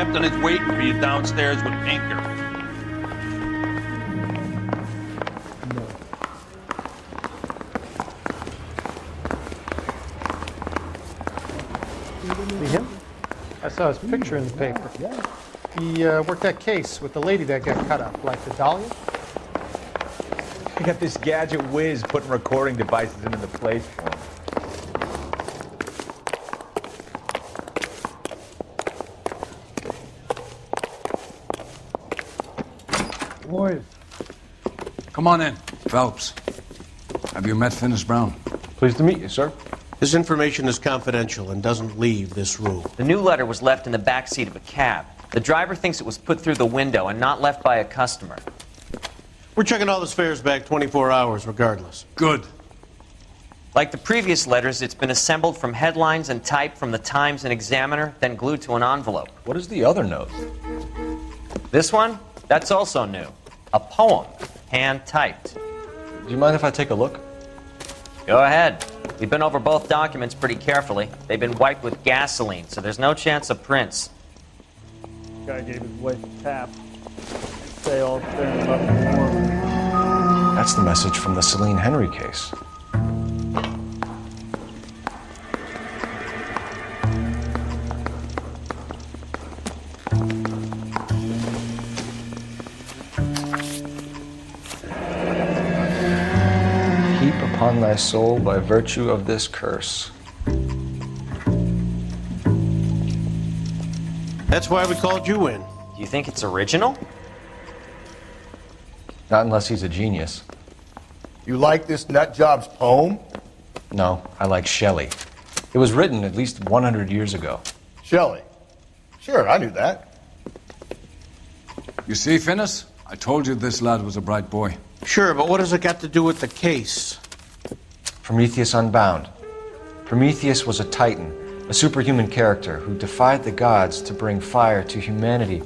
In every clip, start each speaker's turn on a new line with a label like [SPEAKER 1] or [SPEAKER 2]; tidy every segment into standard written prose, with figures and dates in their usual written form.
[SPEAKER 1] captain is waiting for you downstairs with Pinker.
[SPEAKER 2] See him? I saw his picture in the paper. He worked that case with the lady that got cut up, Black Dahlia.
[SPEAKER 3] I got this gadget whiz putting recording devices into the place for him.
[SPEAKER 4] Boys.
[SPEAKER 5] Come on in, Phelps. Have you met Finis Brown?
[SPEAKER 4] Pleased to meet you, sir.
[SPEAKER 6] This information is confidential and doesn't leave this room.
[SPEAKER 7] The new letter was left in the back seat of a cab. The driver thinks it was put through the window and not left by a customer.
[SPEAKER 6] We're checking all this fares back 24 hours regardless.
[SPEAKER 5] Good.
[SPEAKER 7] Like the previous letters, it's been assembled from headlines and typed from the Times and Examiner, then glued to an envelope.
[SPEAKER 3] What is the other note?
[SPEAKER 7] This one? That's also new. A poem, hand-typed.
[SPEAKER 3] Do you mind if I take a look?
[SPEAKER 7] Go ahead. We've been over both documents pretty carefully. They've been wiped with gasoline, so there's no chance of prints.
[SPEAKER 4] Guy gave his wife a tap. Stay all standing up and warm.
[SPEAKER 3] That's the message from the Celine Henry case. Heap upon thy soul by virtue of this curse.
[SPEAKER 6] That's why we called you in.
[SPEAKER 7] Do you think it's original?
[SPEAKER 3] Not unless he's a genius.
[SPEAKER 8] You like this nut job's poem?
[SPEAKER 3] No, I like Shelley. It was written at least 100 years ago.
[SPEAKER 8] Shelley. Sure, I knew that.
[SPEAKER 5] You see, Finis? I told you this lad was a bright boy.
[SPEAKER 6] Sure, but what has it got to do with the case?
[SPEAKER 3] Prometheus Unbound. Prometheus was a titan, a superhuman character who defied the gods to bring fire to humanity.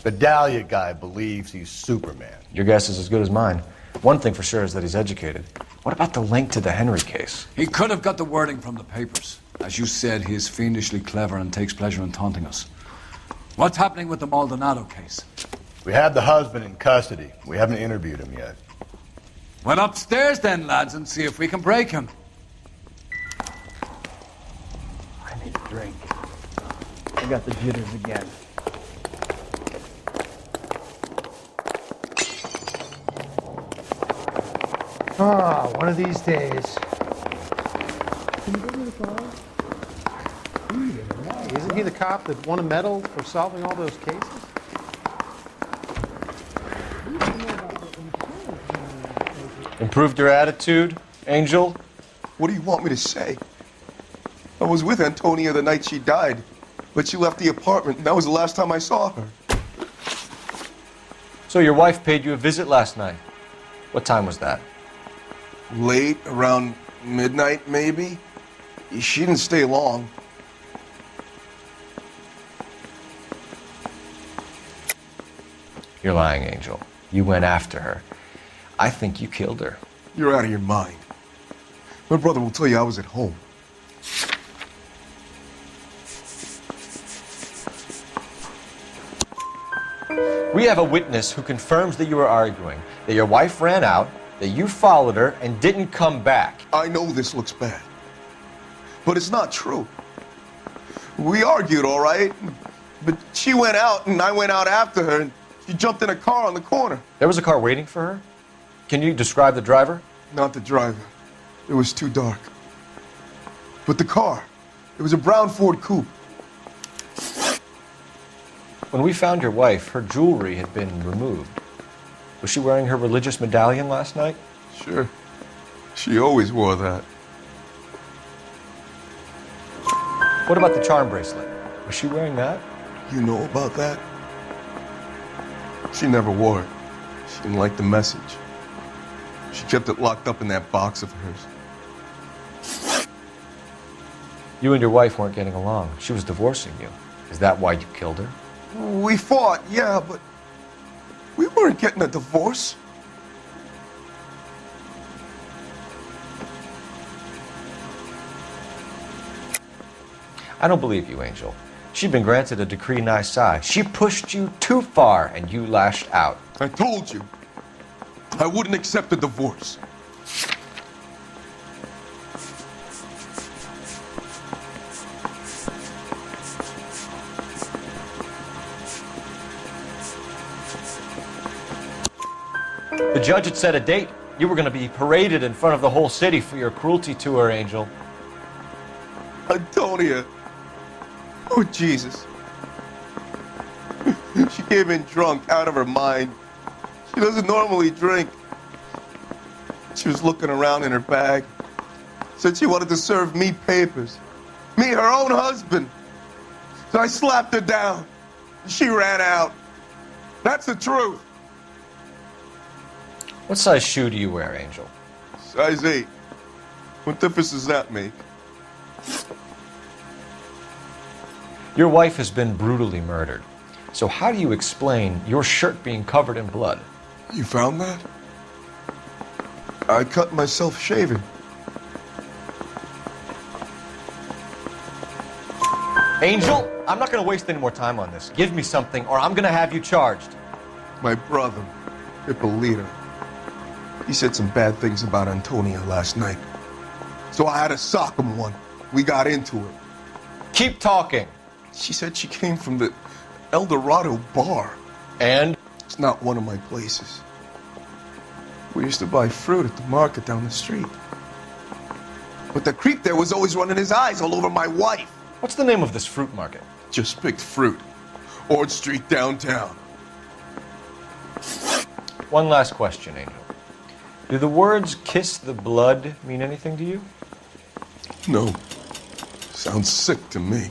[SPEAKER 8] The Dahlia guy believes he's Superman.
[SPEAKER 3] Your guess is as good as mine. One thing for sure is that he's educated. What about the link to the Henry case?
[SPEAKER 5] He could have got the wording from the papers. As you said, he is fiendishly clever and takes pleasure in taunting us. What's happening with the Maldonado case?
[SPEAKER 8] We have the husband in custody. We haven't interviewed him yet.
[SPEAKER 5] Well, upstairs then, lads, and see if we can break him.
[SPEAKER 4] I need a drink. I got the jitters again.
[SPEAKER 2] Ah, one of these days. Isn't he the cop that won a medal for solving all those cases?
[SPEAKER 3] Improved your attitude, Angel?
[SPEAKER 9] What do you want me to say? I was with Antonia the night she died, but she left the apartment, and that was the last time I saw her.
[SPEAKER 3] So your wife paid you a visit last night. What time was that?
[SPEAKER 9] Late, around midnight, maybe? She didn't stay long.
[SPEAKER 3] You're lying, Angel. You went after her. I think you killed her.
[SPEAKER 9] You're out of your mind. My brother will tell you I was at home.
[SPEAKER 3] We have a witness who confirms that you were arguing, that your wife ran out, that you followed her and didn't come back.
[SPEAKER 9] I know this looks bad, but it's not true. We argued, all right, but she went out and I went out after her and she jumped in a car on the corner.
[SPEAKER 3] There was a car waiting for her? Can you describe the driver?
[SPEAKER 9] Not the driver. It was too dark. But the car, it was a brown Ford coupe.
[SPEAKER 3] When we found your wife, her jewelry had been removed. Was she wearing her religious medallion last night?
[SPEAKER 9] Sure. She always wore that.
[SPEAKER 3] What about the charm bracelet? Was she wearing that?
[SPEAKER 9] You know about that? She never wore it. She didn't like the message. She kept it locked up in that box of hers.
[SPEAKER 3] You and your wife weren't getting along. She was divorcing you. Is that why you killed her?
[SPEAKER 9] We fought, yeah, but we weren't getting a divorce.
[SPEAKER 3] I don't believe you, Angel. She'd been granted a decree nisi. She pushed you too far, and you lashed out.
[SPEAKER 9] I told you, I wouldn't accept a divorce.
[SPEAKER 3] The judge had set a date. You were going to be paraded in front of the whole city for your cruelty to her, Angel.
[SPEAKER 9] Antonia. Oh, Jesus. She came in drunk, out of her mind. She doesn't normally drink. She was looking around in her bag. Said she wanted to serve me papers. Me, her own husband. So I slapped her down. She ran out. That's the truth.
[SPEAKER 3] What size shoe do you wear, Angel?
[SPEAKER 9] Size 8. What difference does that make?
[SPEAKER 3] Your wife has been brutally murdered. So how do you explain your shirt being covered in blood?
[SPEAKER 9] You found that? I cut myself shaving.
[SPEAKER 3] Angel, I'm not going to waste any more time on this. Give me something or I'm going to have you charged.
[SPEAKER 9] My brother, Ippolito, he said some bad things about Antonia last night. So I had to sock him one. We got into it.
[SPEAKER 3] Keep talking.
[SPEAKER 9] She said she came from the El Dorado bar.
[SPEAKER 3] And?
[SPEAKER 9] It's not one of my places. We used to buy fruit at the market down the street. But the creep there was always running his eyes all over my wife.
[SPEAKER 3] What's the name of this fruit market?
[SPEAKER 9] Just picked fruit. Ord Street downtown.
[SPEAKER 3] One last question, Angel. Do the words kiss the blood mean anything to you?
[SPEAKER 9] No. Sounds sick to me.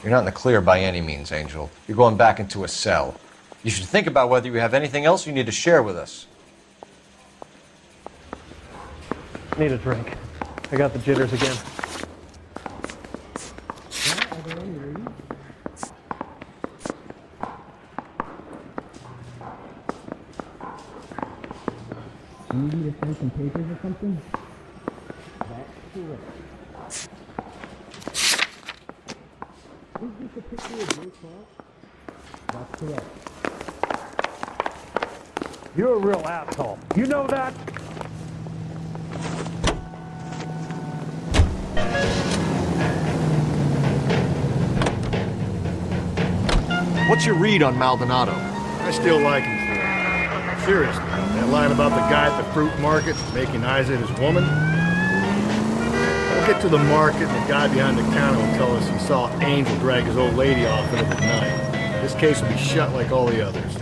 [SPEAKER 3] You're not in the clear by any means, Angel. You're going back into a cell. You should think about whether you have anything else you need to share with us.
[SPEAKER 2] Need a drink. I got the jitters again.
[SPEAKER 10] You need to sign some papers or something? That's correct. Is this a picture of your car? That's correct.
[SPEAKER 2] You're a real asshole. You know that?
[SPEAKER 3] What's your read on Maldonado?
[SPEAKER 11] I still like him for it. Seriously, that line about the guy at the fruit market making eyes at his woman. We'll get to the market and the guy behind the counter will tell us he saw Angel drag his old lady off in it at night. This case will be shut like all the others.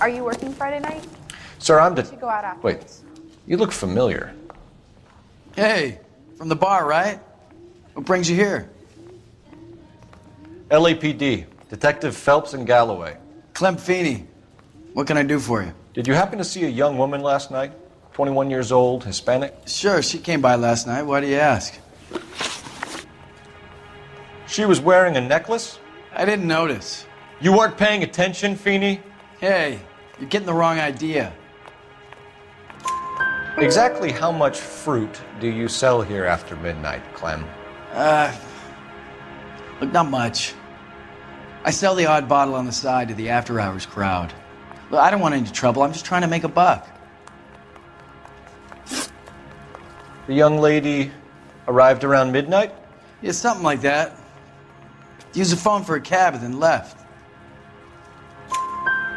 [SPEAKER 12] Are you working Friday night?
[SPEAKER 3] Sir, I'm
[SPEAKER 12] We should go out after.
[SPEAKER 3] Wait, you look familiar.
[SPEAKER 13] Hey, from the bar, right? What brings you here?
[SPEAKER 3] LAPD, Detective Phelps and Galloway.
[SPEAKER 13] Clem Feeney. What can I do for you?
[SPEAKER 3] Did you happen to see a young woman last night? 21 years old, Hispanic?
[SPEAKER 13] Sure, she came by last night. Why do you ask?
[SPEAKER 3] She was wearing a necklace?
[SPEAKER 13] I didn't notice.
[SPEAKER 3] You weren't paying attention, Feeney?
[SPEAKER 13] Hey, you're getting the wrong idea.
[SPEAKER 3] Exactly how much fruit do you sell here after midnight, Clem?
[SPEAKER 13] Look, not much. I sell the odd bottle on the side to the after-hours crowd. Look, I don't want any trouble. I'm just trying to make a buck.
[SPEAKER 3] The young lady arrived around midnight?
[SPEAKER 13] Yeah, something like that. Used the phone for a cab and then left.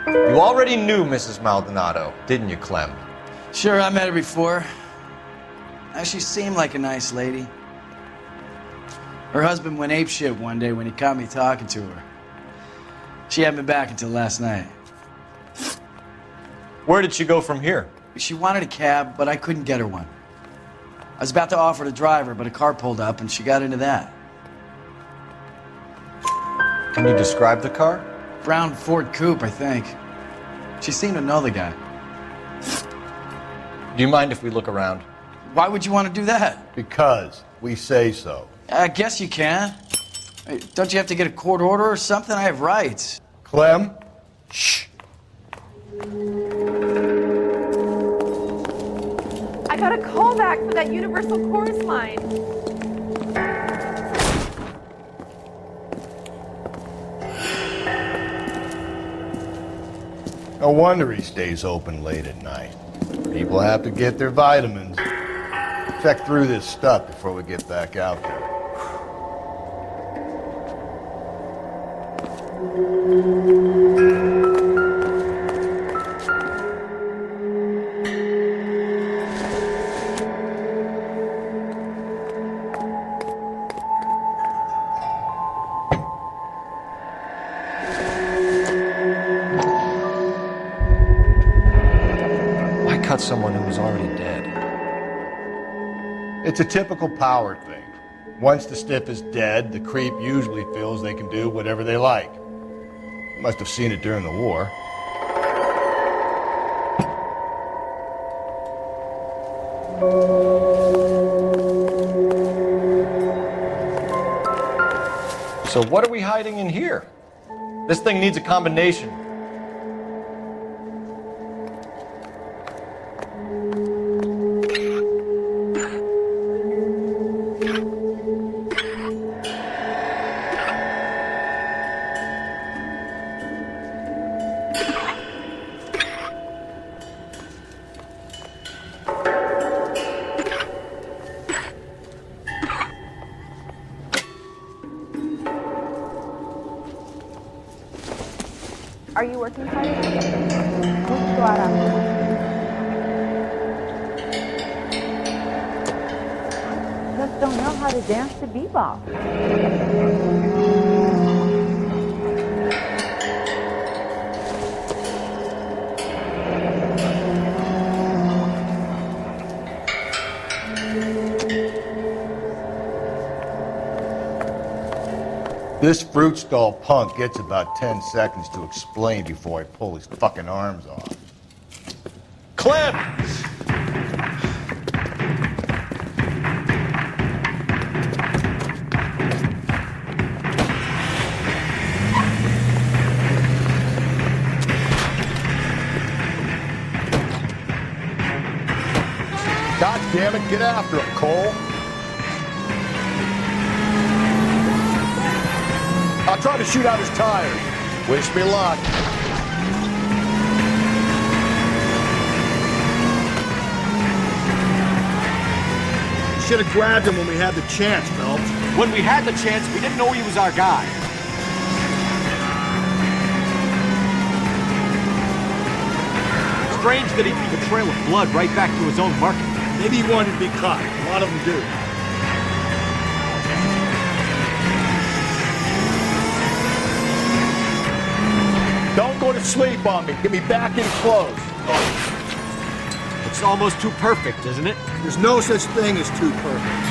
[SPEAKER 3] You already knew Mrs. Maldonado, didn't you, Clem?
[SPEAKER 13] Sure, I met her before. She seemed like a nice lady. Her husband went apeshit one day when he caught me talking to her. She hadn't been back until last night.
[SPEAKER 3] Where did she go from here?
[SPEAKER 13] She wanted a cab, but I couldn't get her one. I was about to offer to drive her, but a car pulled up and she got into that.
[SPEAKER 3] Can you describe the car?
[SPEAKER 13] Brown Ford Coupe, I think. She seemed to know the guy.
[SPEAKER 3] Do you mind if we look around?
[SPEAKER 13] Why would you want to do that?
[SPEAKER 8] Because we say so.
[SPEAKER 13] I guess you can. Hey, don't you have to get a court order or something? I have rights.
[SPEAKER 8] Clem? Shh.
[SPEAKER 12] I got a call back for that Universal Chorus line.
[SPEAKER 8] No wonder he stays open late at night. People have to get their vitamins. Check through this stuff before we get back out there.
[SPEAKER 3] Why cut someone who was already dead?
[SPEAKER 8] It's a typical power thing. Once the stiff is dead, the creep usually feels they can do whatever they like. You must have seen it during the war.
[SPEAKER 3] So what are we hiding in here? This thing needs a combination.
[SPEAKER 12] Are you working Friday night? Go out after.
[SPEAKER 14] Just don't know how to dance to bebop.
[SPEAKER 8] This fruit stall punk gets about 10 seconds to explain before I pull his fucking arms off.
[SPEAKER 3] Clem!
[SPEAKER 8] God damn it, get after him, Cole. I'll try to shoot out his tires. Wish me luck.
[SPEAKER 11] You should have grabbed him when we had the chance, Phelps.
[SPEAKER 10] When we had the chance, we didn't know he was our guy. Strange that he'd leave a trail of blood right back to his own market.
[SPEAKER 11] Maybe he wanted to be caught. A lot of them do.
[SPEAKER 8] Don't go to sleep on me. Get me back in close.
[SPEAKER 10] It's almost too perfect, isn't it?
[SPEAKER 11] There's no such thing as too perfect.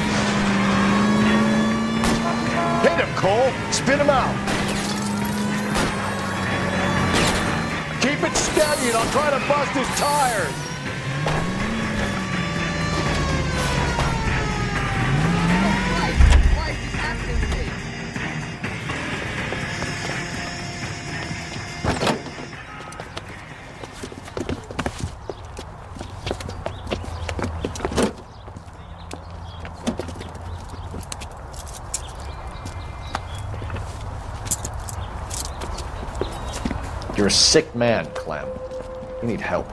[SPEAKER 8] Hit him, Cole. Spin him out. Keep it steady and I'll try to bust his tires.
[SPEAKER 3] You're a sick man, Clem. You need help.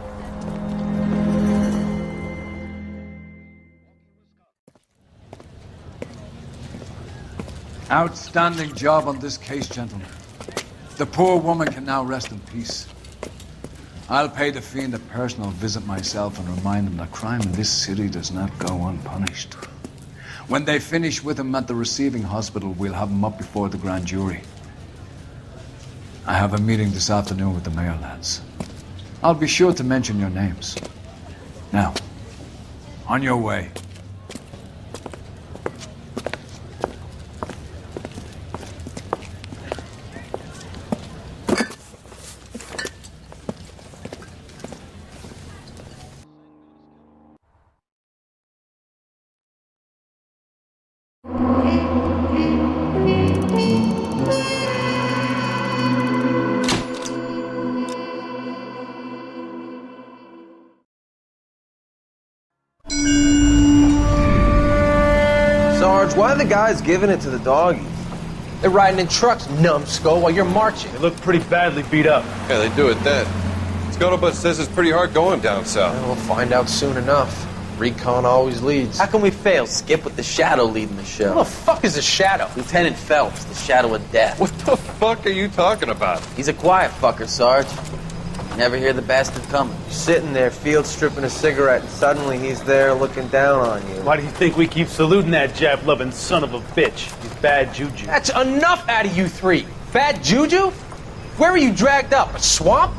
[SPEAKER 5] Outstanding job on this case, gentlemen. The poor woman can now rest in peace. I'll pay the fiend a personal visit myself and remind him that crime in this city does not go unpunished. When they finish with him at the receiving hospital, we'll have him up before the grand jury. I have a meeting this afternoon with the mayor lads. I'll be sure to mention your names. Now, on your way.
[SPEAKER 15] Sarge, why are the guys giving it to the doggies? They're riding in trucks, numbskull, while you're marching.
[SPEAKER 16] They look pretty badly beat up.
[SPEAKER 17] Yeah, they do it then. Scuttlebutt says it's pretty hard going down south.
[SPEAKER 15] Yeah, we'll find out soon enough. Recon always leads. How can we fail, Skip, with the Shadow leading the show? Who the fuck is the Shadow? Lieutenant Phelps, the Shadow of Death.
[SPEAKER 17] What the fuck are you talking about?
[SPEAKER 15] He's a quiet fucker, Sarge. Never hear the bastard coming. You're sitting there, field stripping a cigarette, and suddenly he's there looking down on you.
[SPEAKER 16] Why do you think we keep saluting that Jap-loving son of a bitch? He's bad juju.
[SPEAKER 15] That's enough out of you three. Bad juju? Where were you dragged up? A swamp?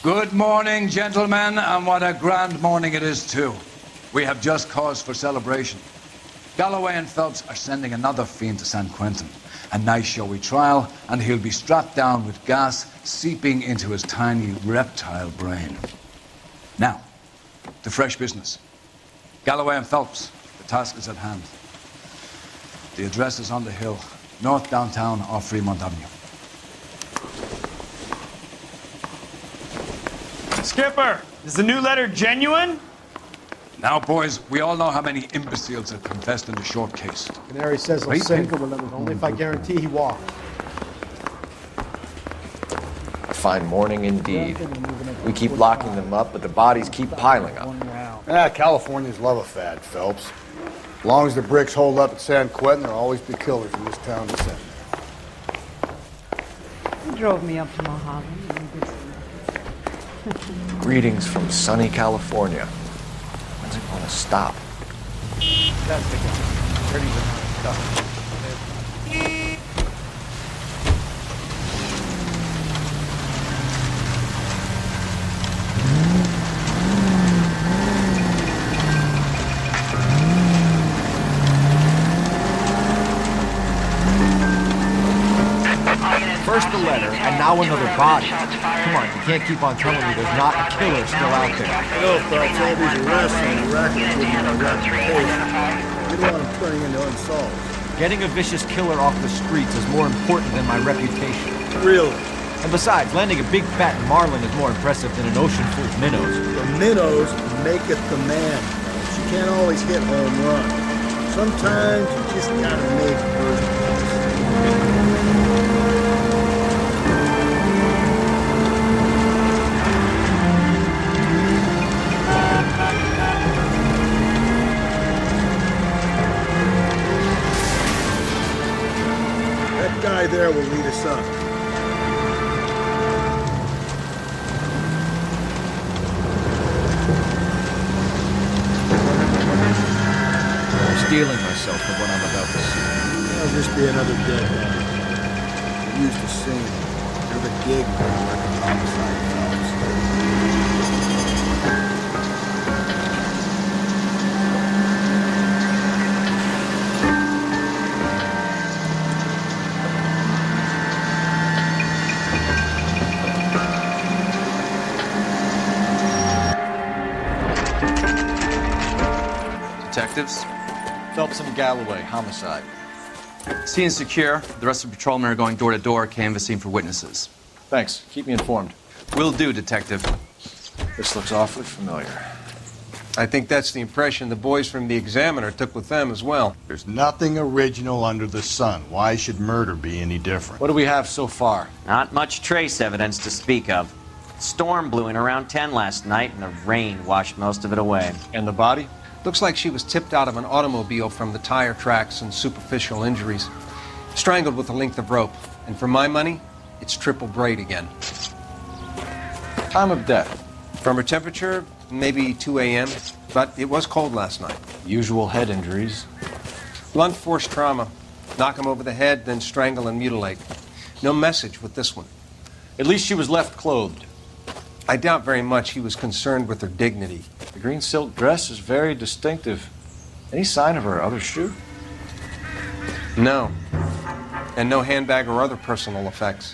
[SPEAKER 5] Good morning, gentlemen, and what a grand morning it is, too. We have just cause for celebration. Galloway and Phelps are sending another fiend to San Quentin. A nice showy trial, and he'll be strapped down with gas seeping into his tiny reptile brain. Now, to fresh business. Galloway and Phelps, the task is at hand. The address is on the hill, north downtown off Fremont Avenue.
[SPEAKER 16] Skipper, is the new letter genuine?
[SPEAKER 5] Now, boys, we all know how many imbeciles have confessed in the short case.
[SPEAKER 2] Canary says he'll sink only if I guarantee he walks.
[SPEAKER 3] A fine morning indeed. We keep locking them up, but the bodies keep piling up.
[SPEAKER 11] Californians love a fad, Phelps. As long as the bricks hold up at San Quentin, there'll always be killers in this town to send.
[SPEAKER 14] He drove me up to Mojave.
[SPEAKER 3] Greetings from sunny California. When's it going to stop?
[SPEAKER 2] That's the guy. Pretty good.
[SPEAKER 3] First the letter, and now another body. Come on, you can't keep on telling me there's not a killer still out there.
[SPEAKER 11] I know, Phelps, all these arrests and the racket with my reputation. You don't want them turning into unsolved.
[SPEAKER 3] Getting a vicious killer off the streets is more important than my reputation.
[SPEAKER 11] Really?
[SPEAKER 3] And besides, landing a big fat marlin is more impressive than an ocean full of minnows.
[SPEAKER 11] The minnows maketh the man, Phelps. You can't always hit home runs. Sometimes you just gotta make birds. That guy there will lead us up.
[SPEAKER 3] I'm steeling myself for what I'm about to see.
[SPEAKER 11] That'll just be another dead man. They used to sing. You're the
[SPEAKER 8] dig into the work of Homicide, Phelps.
[SPEAKER 18] Detectives?
[SPEAKER 3] Phelps and Galloway, Homicide.
[SPEAKER 18] Scene is secure. The rest of the patrolmen are going door to door, canvassing for witnesses.
[SPEAKER 3] Thanks. Keep me informed.
[SPEAKER 18] Will do, Detective.
[SPEAKER 3] This looks awfully familiar.
[SPEAKER 6] I think that's the impression the boys from the Examiner took with them as well.
[SPEAKER 8] There's nothing original under the sun. Why should murder be any different?
[SPEAKER 3] What do we have so far?
[SPEAKER 7] Not much trace evidence to speak of. Storm blew in around 10 last night, and the rain washed most of it away.
[SPEAKER 3] And the body?
[SPEAKER 6] Looks like she was tipped out of an automobile from the tire tracks and superficial injuries. Strangled with a length of rope. And for my money, it's triple braid again.
[SPEAKER 3] Time of death?
[SPEAKER 6] From her temperature, maybe 2 a.m., but it was cold last night.
[SPEAKER 3] Usual head injuries.
[SPEAKER 6] Blunt force trauma. Knock him over the head, then strangle and mutilate. No message with this one.
[SPEAKER 3] At least she was left clothed.
[SPEAKER 6] I doubt very much he was concerned with her dignity.
[SPEAKER 3] The green silk dress is very distinctive. Any sign of her other shoe?
[SPEAKER 6] No. And no handbag or other personal effects.